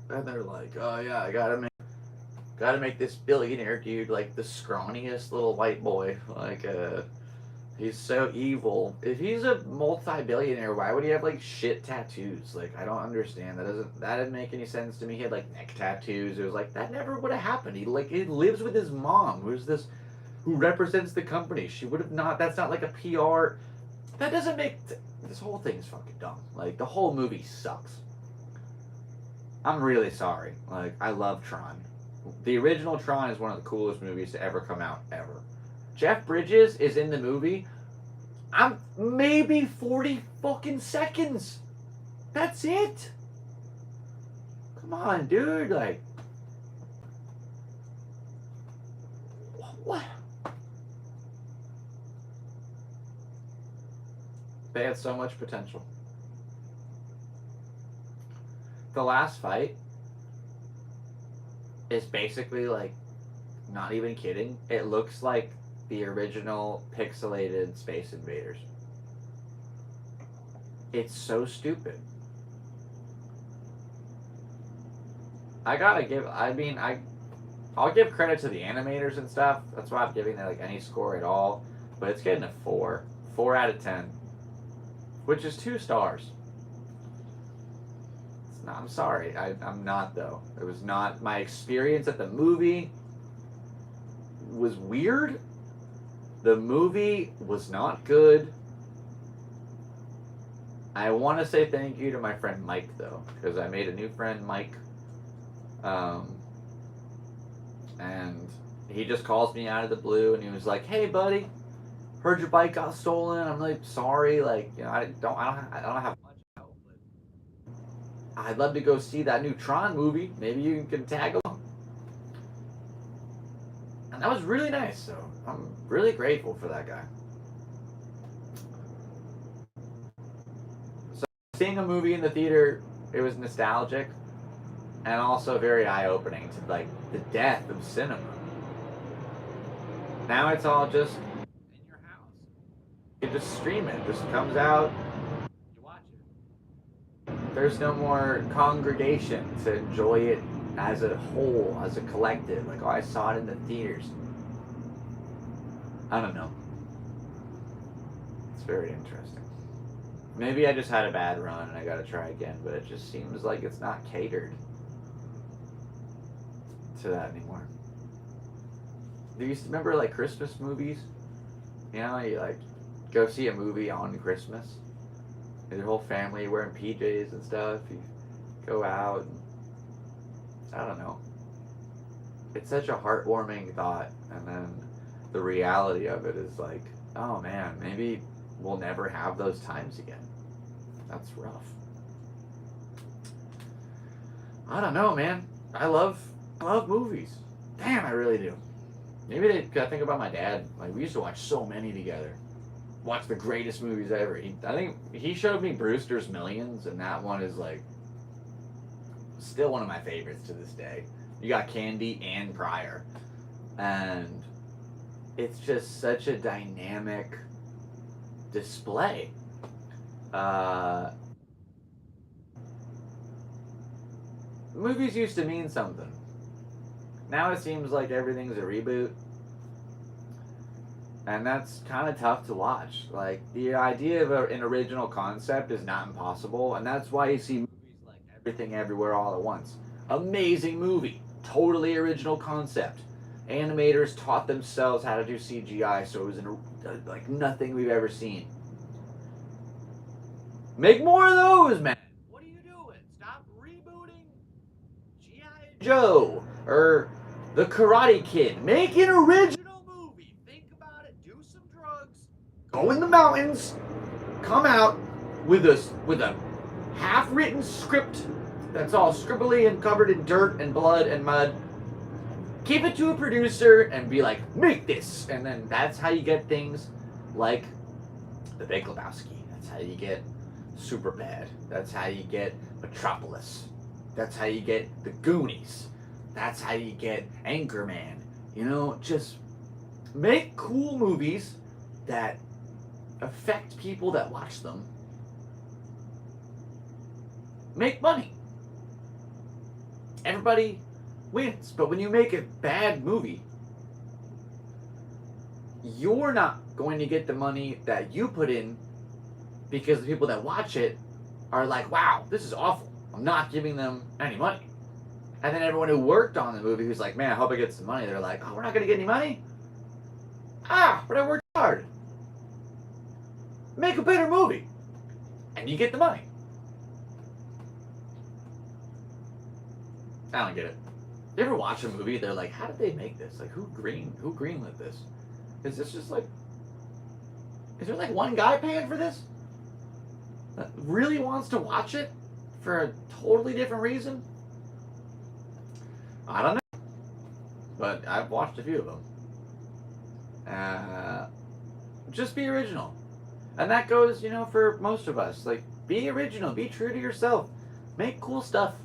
And they're like, oh yeah, I gotta make this billionaire dude like the scrawniest little white boy. Like, he's so evil. If he's a multi-billionaire, why would he have like shit tattoos? Like, I don't understand. That didn't make any sense to me. He had like neck tattoos. It was like, that never would have happened. He lives with his mom, who represents the company. She would have not. That's not like a PR. That doesn't make. This whole thing is fucking dumb. Like, the whole movie sucks. I'm really sorry. Like, I love Tron. The original Tron is one of the coolest movies to ever come out, ever. Jeff Bridges is in the movie. I'm maybe 40 fucking seconds. That's it. Come on, dude. Like, what? They had so much potential. The last fight is basically like, not even kidding, it looks like the original pixelated Space Invaders. It's so stupid. I'll give credit to the animators and stuff. That's why I'm giving it like any score at all. But it's getting a 4. 4 out of 10. Which is 2 stars. It's not, I'm sorry. I'm not, though. It was not. My experience at the movie was weird. The movie was not good. I want to say thank you to my friend Mike, though, because I made a new friend, Mike. And he just calls me out of the blue, and he was like, "Hey, buddy, heard your bike got stolen." I'm like, "Sorry, like, you know, I don't have much help, but I'd love to go see that new Tron movie. Maybe you can tag along." And that was really nice. So I'm really grateful for that guy. So seeing a movie in the theater, it was nostalgic. And also very eye-opening to like the death of cinema. Now it's all just in your house. You just stream it. It just comes out. You watch it. There's no more congregation to enjoy it as a whole, as a collective. Like, oh, I saw it in the theaters. I don't know. It's very interesting. Maybe I just had a bad run and I gotta try again, but it just seems like it's not catered to that anymore. Do you remember like Christmas movies? You know, you like go see a movie on Christmas. Your whole family wearing PJs and stuff. You go out and I don't know. It's such a heartwarming thought, and then the reality of it is like, oh man, maybe we'll never have those times again. That's rough. I don't know, man. I love movies. Damn, I really do. Maybe I think about my dad. Like, we used to watch so many together. Watch the greatest movies ever. I think he showed me Brewster's Millions, and that one is like still one of my favorites to this day. You got Candy and Pryor, and it's just such a dynamic display. Movies used to mean something. Now it seems like everything's a reboot. And that's kind of tough to watch. Like, the idea of an original concept is not impossible. And that's why you see movies like Everything Everywhere All at Once. Amazing movie. Totally original concept. Animators taught themselves how to do CGI, so it was like nothing we've ever seen. Make more of those, man. What are you doing? Stop rebooting G.I. Joe or The Karate Kid. Make an original movie. Think about it. Do some drugs. Go in the mountains. Come out with a half-written script that's all scribbly and covered in dirt and blood and mud. Give it to a producer and be like, make this. And then that's how you get things like The Big Lebowski. That's how you get Superbad. That's how you get Metropolis. That's how you get The Goonies. That's how you get Anchorman. You know, just make cool movies that affect people that watch them. Make money. Everybody wins. But when you make a bad movie, you're not going to get the money that you put in, because the people that watch it are like, wow, this is awful. I'm not giving them any money. And then everyone who worked on the movie who's like, man, I hope I get some money. They're like, oh, we're not going to get any money? But I worked hard. Make a better movie. And you get the money. I don't get it. You ever watch a movie, they're like, how did they make this? Like, who greenlit this? Is this just like, Is there like one guy paying for this that really wants to watch it for a totally different reason? I don't know, but I've watched a few of them. Just be original, and that goes, for most of us. Like, be original, be true to yourself, make cool stuff.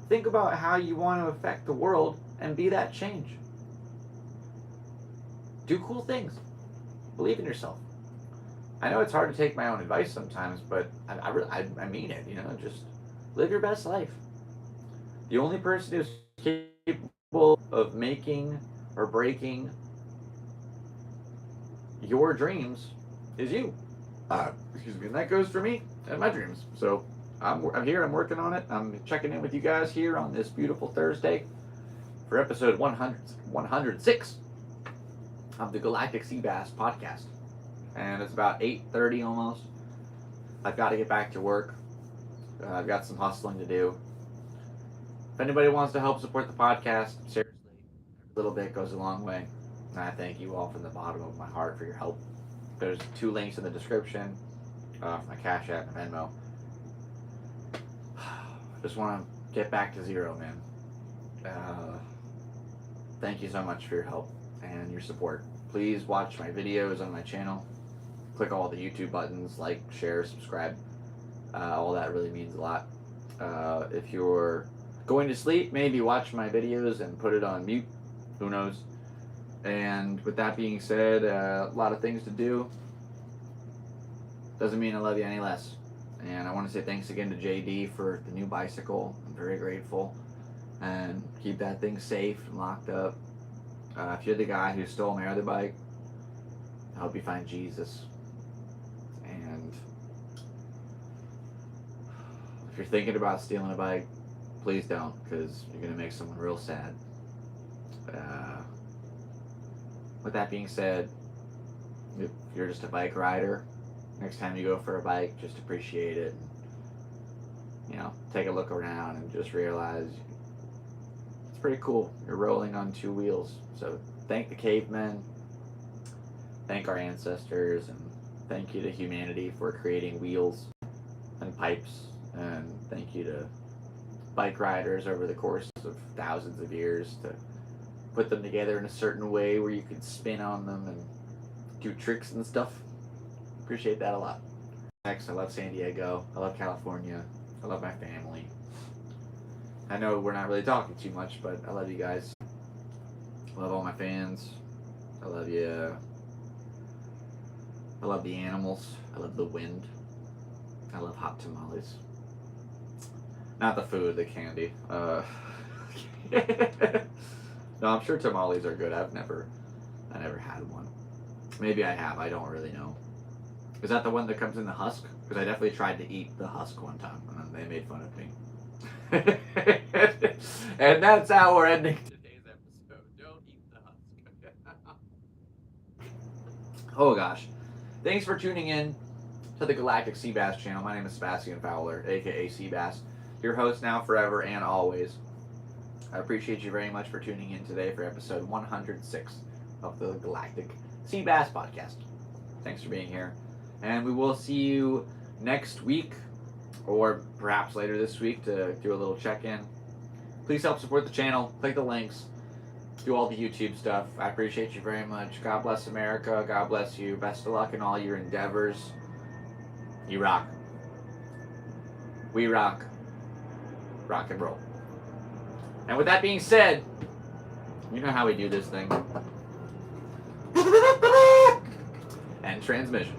Think about how you want to affect the world and be that change. Do cool things. Believe in yourself. I know it's hard to take my own advice sometimes, but I mean it. Just live your best life. The only person who's capable of making or breaking your dreams is you. Excuse me. And that goes for me and my dreams. So I'm here. I'm working on it. I'm checking in with you guys here on this beautiful Thursday for episode 106 of the Galactic Seabass Podcast. And it's about 8:30 almost. I've got to get back to work. I've got some hustling to do. If anybody wants to help support the podcast, seriously, every little bit goes a long way. And I thank you all from the bottom of my heart for your help. There's 2 links in the description for my Cash App and Venmo. Just want to get back to zero, man. Thank you so much for your help and your support. Please watch my videos on my channel. Click all the YouTube buttons, like, share, subscribe. All that really means a lot. If you're going to sleep, maybe watch my videos and put it on mute. Who knows? And with that being said, a lot of things to do. Doesn't mean I love you any less. And I want to say thanks again to JD for the new bicycle. I'm very grateful. And keep that thing safe and locked up. If you're the guy who stole my other bike, I hope you find Jesus. And if you're thinking about stealing a bike, please don't, because you're going to make someone real sad. With that being said, if you're just a bike rider, next time you go for a bike, just appreciate it. Take a look around and just realize it's pretty cool. You're rolling on 2 wheels. So thank the cavemen, thank our ancestors, and thank you to humanity for creating wheels and pipes, and thank you to bike riders over the course of thousands of years to put them together in a certain way where you could spin on them and do tricks and stuff. Appreciate that a lot. Next, I love San Diego. I love California. I love my family. I know we're not really talking too much, but I love you guys. I love all my fans. I love you. I love the animals. I love the wind. I love hot tamales. Not the food, the candy. No, I'm sure tamales are good. I never had one. Maybe I have. I don't really know. Is that the one that comes in the husk? Because I definitely tried to eat the husk one time, and they made fun of me. And that's how we're ending today's episode. Don't eat the husk. Oh gosh. Thanks for tuning in to the Galactic Seabass channel. My name is Sebastian Fowler, aka Seabass, your host now, forever, and always. I appreciate you very much for tuning in today for episode 106 of the Galactic Seabass Podcast. Thanks for being here. And we will see you next week, or perhaps later this week, to do a little check-in. Please help support the channel. Click the links. Do all the YouTube stuff. I appreciate you very much. God bless America. God bless you. Best of luck in all your endeavors. You rock. We rock. Rock and roll. And with that being said, you know how we do this thing. And transmission.